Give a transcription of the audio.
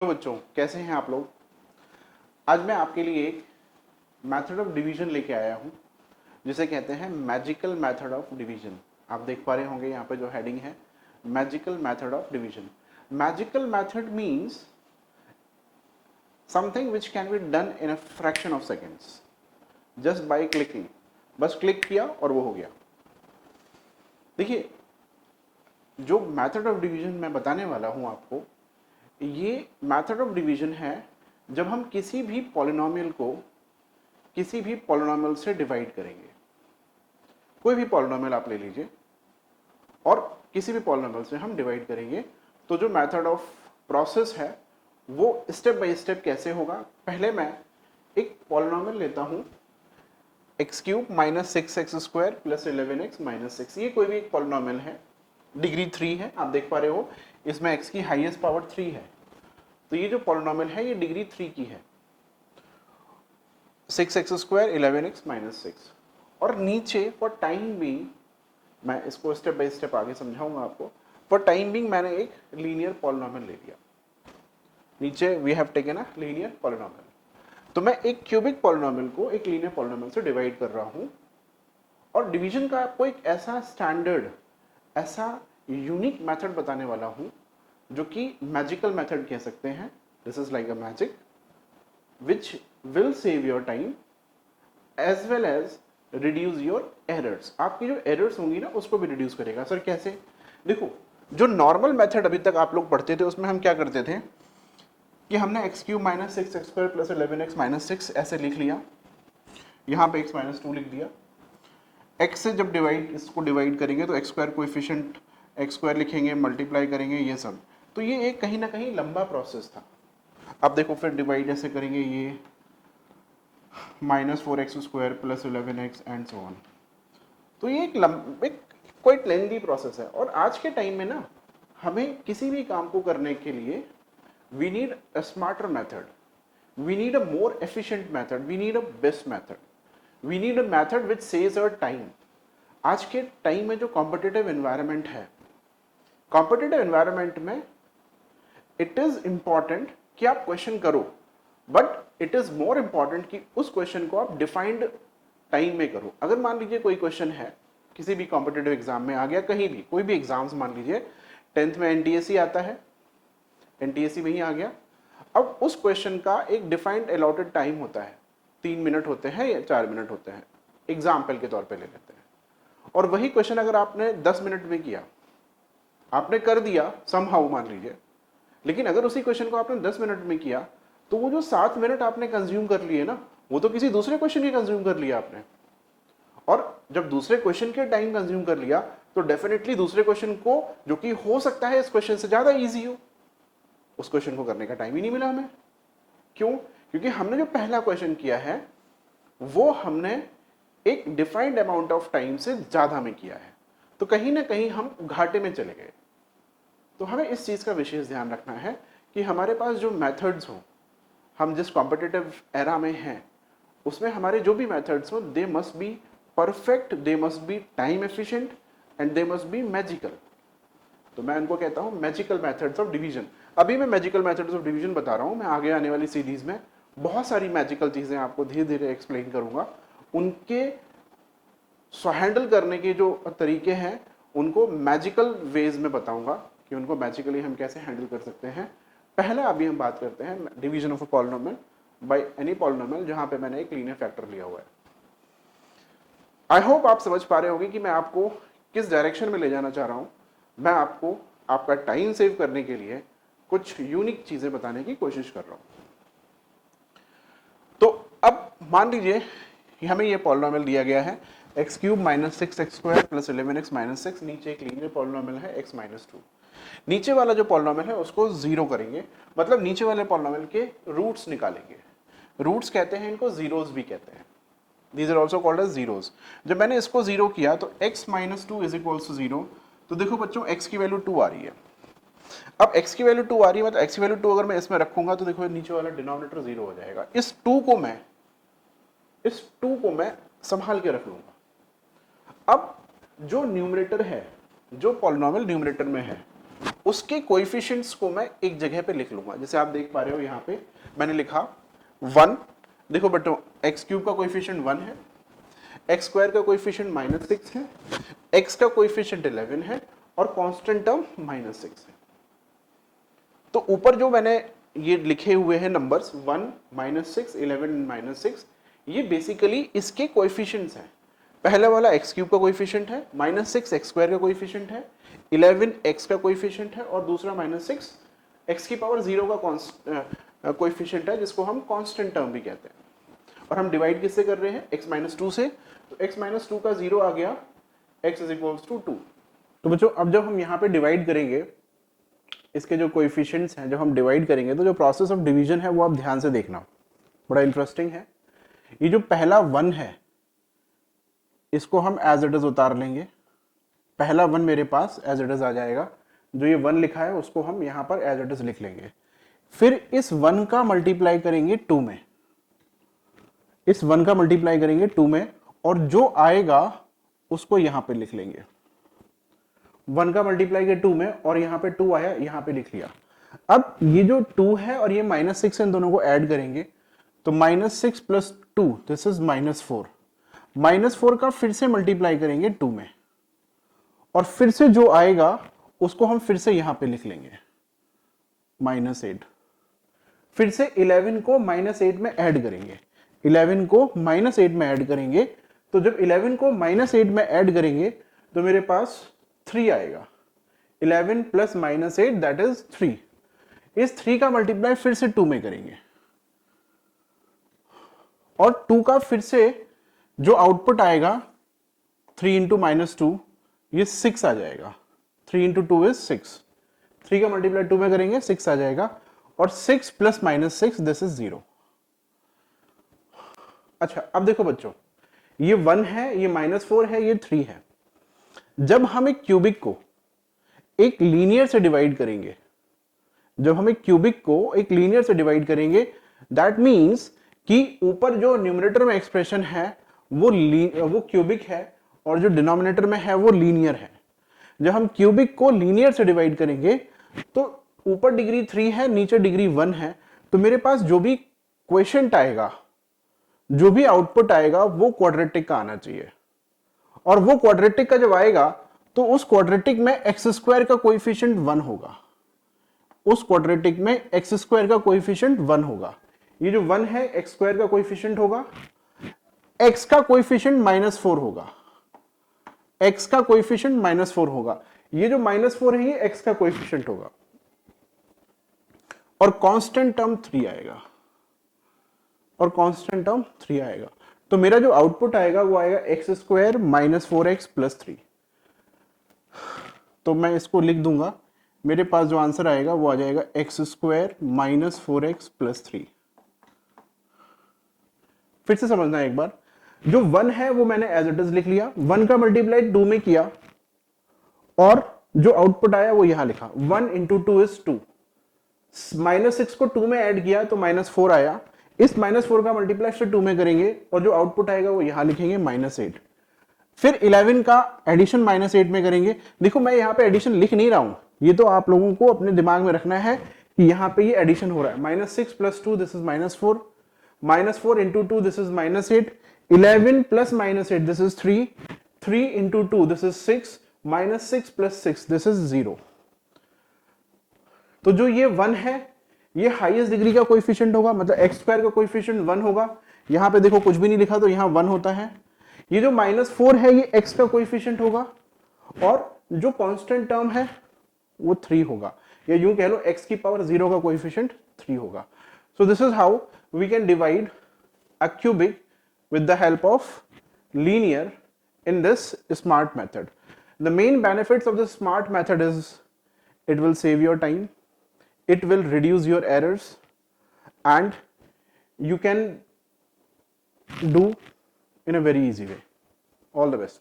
तो बच्चों कैसे हैं आप लोग। आज मैं आपके लिए एक मेथड ऑफ डिवीजन लेके आया हूं जिसे कहते हैं मैजिकल मेथड ऑफ डिवीजन। आप देख पा रहे होंगे यहाँ पे जो हेडिंग है magical method of division. Magical method means something which can be done in a fraction of seconds just by clicking. बस क्लिक किया और वो हो गया। देखिए, जो मेथड ऑफ डिवीजन मैं बताने वाला हूं आपको, ये मेथड ऑफ डिवीजन है जब हम किसी भी पॉलिनोमियल को किसी भी पॉलिनोमियल से डिवाइड करेंगे। कोई भी पॉलिनोमियल आप ले लीजिए और किसी भी पॉलिनोमियल से हम डिवाइड करेंगे, तो जो मेथड ऑफ प्रोसेस है वो स्टेप बाय स्टेप कैसे होगा। पहले मैं एक पॉलिनोमियल लेता हूं x cube minus 6x² plus 11x minus 6। ये कोई भी एक पॉलिनोमियल है, डिग्री 3 है, आप देख पा रहे हो इसमें x की हाईएस्ट पावर 3 है। तो ये जो पॉलिनोमियल है ये डिग्री 3 की है, 6x² 11x माइनस 6। और नीचे फॉर टाइम बीइंग, मैं इसको स्टेप बाय स्टेप आगे समझाऊंगा आपको। फॉर टाइम बीइंग मैंने एक लीनियर पॉलिनोमियल ले लिया। नीचे we have taken a linear polynomial. तो मैं एक क्यूबिक पॉलिनोमियल को एक लीनियर पॉलिनोमियल से डिवाइड कर रहा हूं और डिवीजन का आपको एक ऐसा स्टैंडर्ड, ऐसा यूनिक मेथड बताने वाला हूं जो कि मैजिकल मेथड कह सकते हैं। This is like a magic which will save your time as well as reduce your errors. आपकी जो एरर्स होंगी ना उसको भी रिड्यूस करेगा। सर कैसे? देखो, जो नॉर्मल मेथड अभी तक आप लोग पढ़ते थे उसमें हम क्या करते थे कि हमने x cube minus 6x² plus 11x minus 6 ऐसे लिख लिया, यहाँ पे x माइनस 2 लिख दिया। x से जब इसको डिवाइड करेंगे तो x² कोएफिशिएंट x² लिखेंगे, मल्टीप्लाई करेंगे, ये सब। तो ये एक कहीं ना कहीं लंबा प्रोसेस था। अब देखो फिर डिवाइड ऐसे करेंगे, ये -4x² plus 11x and so on. तो ये एक क्वाइट लेंथी प्रोसेस है। और आज के टाइम में ना हमें किसी भी काम को करने के लिए we need a smarter method, we need a more efficient method, we need a best method, we need a method which saves our time. आज के टाइम में जो कॉम्पिटिटिव एनवायरनमेंट है, कॉम्पिटिटिव एनवायरनमेंट में इट इज इंपॉर्टेंट कि आप question करो, but it is more important कि उस क्वेश्चन को आप डिफाइंड टाइम में करो। अगर मान लीजिए कोई क्वेश्चन है किसी भी कॉम्पिटिटिव एग्जाम में आ गया, कहीं भी कोई भी एग्जाम्स, मान लीजिए 10th में एनटीएससी आता है, एनटीएससी में ही आ गया। अब उस क्वेश्चन का एक डिफाइंड अलॉटेड टाइम होता है, 3 मिनट होते हैं या 4 मिनट होते हैं, एग्जाम्पल के तौर पे ले लेते हैं। और वही क्वेश्चन अगर आपने 10 मिनट में किया, आपने कर दिया समहाउ मान लीजिए, लेकिन अगर उसी क्वेश्चन को आपने 10 मिनट में किया तो वो जो 7 मिनट आपने कंज्यूम कर लिए ना, वो तो किसी दूसरे क्वेश्चन के कंज्यूम कर लिया आपने। और जब दूसरे क्वेश्चन के टाइम कंज्यूम कर लिया तो डेफिनेटली दूसरे क्वेश्चन को, जो कि हो सकता है इस क्वेश्चन से ज्यादा इजी हो, उस क्वेश्चन को करने का टाइम ही नहीं मिला हमें। क्यों? क्योंकि हमने जो पहला क्वेश्चन किया है वो हमने एक डिफाइंड अमाउंट ऑफ टाइम से ज्यादा में किया है, तो कहीं ना कहीं हम घाटे में चले गए। तो हमें इस चीज का विशेष ध्यान रखना है कि हमारे पास जो मेथड्स हो, हम जिस कॉम्पिटिटिव एरा में हैं उसमें हमारे जो भी मेथड्स हो, they must be perfect, they must be time efficient and they must be magical. तो मैं उनको कहता हूं मैजिकल मेथड्स ऑफ डिवीजन। अभी मैं मैजिकल मेथड्स ऑफ डिवीजन बता रहा हूं, मैं आगे आने वाली सीरीज में बहुत सारी मैजिकल चीजें आपको धीरे धीरे एक्सप्लेन करूंगा। उनके हैंडल करने के जो तरीके हैं उनको मैजिकल वेज में बताऊंगा कि उनको मैजिकली हम कैसे हैंडल कर सकते हैं। पहले अभी हम बात करते हैं division of a polynomial by any polynomial जहां पे मैंने एक लीनियर फैक्टर लिया हुआ है। आई होप आप समझ पा रहे होंगे कि मैं आपको किस डायरेक्शन में ले जाना चाह रहा हूं। मैं आपको आपका टाइम सेव करने के लिए कुछ यूनिक चीजें बताने की कोशिश कर रहा हूं। तो अब मान लीजिए कि हमें यह पॉलिनोमियल दिया गया है x cube minus 6x² plus 11x minus 6। नीचे एक लीनियर पॉलिनोमियल है x माइनस 2। नीचे वाला जो पॉलिनोमियल है उसको जीरो करेंगे, मतलब नीचे वाले पॉलिनोमियल के रूट्स निकालेंगे। रूट्स कहते हैं इनको, जीरोस भी कहते हैं। These are also called as zeros। जब मैंने इसको जीरो किया तो x minus 2 is equals to 0। तो देखो बच्चों x की वैल्यू 2 आ रही है। अब x की वैल्यू 2 आ रही है, मतलब x की वैल्यू 2 अगर मैं इसमें रखूंगा तो देखो नीचे वाला डिनोमिनेटर 0 हो जाएगा। इस 2 को मैं संभाल के रख लूंगा। अब जो न्यूमरेटर है, जो पॉलिनोमियल न्यूमरेटर में है, उसके कोएफिशिएंट्स को मैं एक जगह पे लिख लूंगा। जैसे आप देख पा रहे हो यहाँ पे मैंने लिखा 1, देखो बच्चों एक्स क्यूब का कोएफिशिएंट 1 है, एक्स स्क्वायर का कोएफिशिएंट -6 है, एक्स का कोएफिशिएंट 11 है और कांस्टेंट टर्म -6 है। तो ऊपर जो मैंने ये लिखे हुए हैं नंबर्स 1, -6, 11, -6, ये बेसिकली इसके कोएफिशिएंट्स हैं। पहला वाला एक्स क्यूब का कोएफिशिएंट है, -6 एक्स स्क्वायर का कोएफिशिएंट है, 11 एक्स का कोएफिशिएंट है और दूसरा -6 एक्स की पावर 0 का कोएफिशिएंट है, जिसको हम कांस्टेंट टर्म भी कहते हैं। और हम डिवाइड किससे कर रहे हैं? x-2 से। तो x-2 का 0 आ गया, x = 2। तो बच्चों अब जब हम यहाँ पे डिवाइड करेंगे, इसके जो कोएफिशिएंट्स हैं जब हम डिवाइड करेंगे, तो जो प्रोसेस ऑफ डिवीजन है वो आप ध्यान से देखना, बड़ा इंटरेस्टिंग है। ये जो पहला 1 है इसको हम एज इट इज उतार लेंगे, पहला 1 मेरे पास एज इट इज आ जाएगा, जो ये 1 लिखा है उसको हम यहाँ पर एज इट इज लिख लेंगे। फिर इस 1 का मल्टीप्लाई करेंगे 2 में, इस 1 का मल्टीप्लाई करेंगे 2 में और जो आएगा उसको यहाँ पे लिख लेंगे। 1 का मल्टीप्लाई किया 2 में और यहाँ पे 2 आया, यहाँ पे लिख लिया। अब ये जो 2 है और ये -6 इन दोनों को ऐड करेंगे तो -6 + 2 दिस इज -4। -4 का फिर से मल्टीप्लाई करेंगे 2 में और फिर से जो आएगा उसको हम फिर से यहां पे लिख लेंगे -8। फिर से 11 को -8 में ऐड करेंगे, 11 को -8 में ऐड करेंगे। तो जब 11 को -8 में ऐड करेंगे तो मेरे पास 3 आएगा। 11 + -8 दैट इज 3। इस 3 का मल्टीप्लाई फिर से 2 में करेंगे और 2 का फिर से जो आउटपुट आएगा 3 × -2 ये 6 आ जाएगा। 3 × 2 is 6। 3 का मल्टीप्लाई 2 में करेंगे 6 आ जाएगा और 6 + -6 दिस इज 0। अच्छा अब देखो बच्चों, ये 1 है, ये -4 है, ये 3 है। जब हम एक क्यूबिक को एक लीनियर से डिवाइड करेंगे, जब हम एक क्यूबिक को एक लीनियर से डिवाइड करेंगे दैट मींस कि ऊपर जो न्यूमरेटर में एक्सप्रेशन है वो क्यूबिक है और जो डिनोमिनेटर में है वो लीनियर है। जब हम क्यूबिक को लीनियर से डिवाइड करेंगे तो ऊपर डिग्री 3 है, नीचे डिग्री 1 है, तो मेरे पास जो भी क्वोशिएंट आएगा, जो भी आउटपुट आएगा वो क्वाड्रेटिक का आना चाहिए। और वो क्वाड्रेटिक का जब आएगा तो उस क्वाड्रेटिक में x² का कोएफिशिएंट 1 होगा, उस क्वाड्रेटिक में x² का कोएफिशिएंट 1 होगा। ये जो 1 है x² का कोएफिशिएंट होगा, x का कोएफिशिएंट -4 होगा, x का कोएफिशिएंट -4 होगा। ये जो -4 है ये x का कोएफिशिएंट होगा और कांस्टेंट टर्म 3 आएगा, और कांस्टेंट टर्म 3 आएगा। तो मेरा जो आउटपुट आएगा वो आएगा x² - 4x + 3। तो मैं इसको लिख दूंगा, मेरे पास जो आंसर आएगा वो आ जाएगा x² - 4x + 3। फिर से समझना एक बार, जो 1 है वो मैंने एज इट इज लिख लिया, 1 का मल्टीप्लाई 2 में किया और जो आउटपुट आया वो यहां लिखा। 1 × 2 is 2। -6 को 2 में ऐड किया तो -4 आया। इस -4 का मल्टीप्लाई फिर 2 में करेंगे और जो आउटपुट आएगा वो यहां लिखेंगे -8। फिर 11 का एडिशन -8 में करेंगे। देखो मैं यहाँ पे एडिशन लिख नहीं रहा हूं, ये तो आप लोगों को अपने दिमाग में रखना है कि यहाँ पे ये एडिशन हो रहा है। -6 + 2 this is -4, -4 × 2 this is -8, 11 + -8 this is 3, 3 × 2 this is 6, -6 + 6 this is 0। तो जो ये 1 है ये हाईएस्ट डिग्री का कोएफिशिएंट होगा, मतलब x² का कोएफिशिएंट 1 होगा। यहाँ पे देखो कुछ भी नहीं लिखा तो यहाँ 1 होता है। ये जो -4 है ये x का कोएफिशिएंट होगा और जो कांस्टेंट टर्म है वो 3 होगा, या यूं कह लो x की पावर 0 का कोएफिशिएंट 3 होगा। So this is how we can divide a cubic with the help of linear in this smart method. The main benefits of the smart method is it will save your time, it will reduce your errors, and you can do in a very easy way. All the best.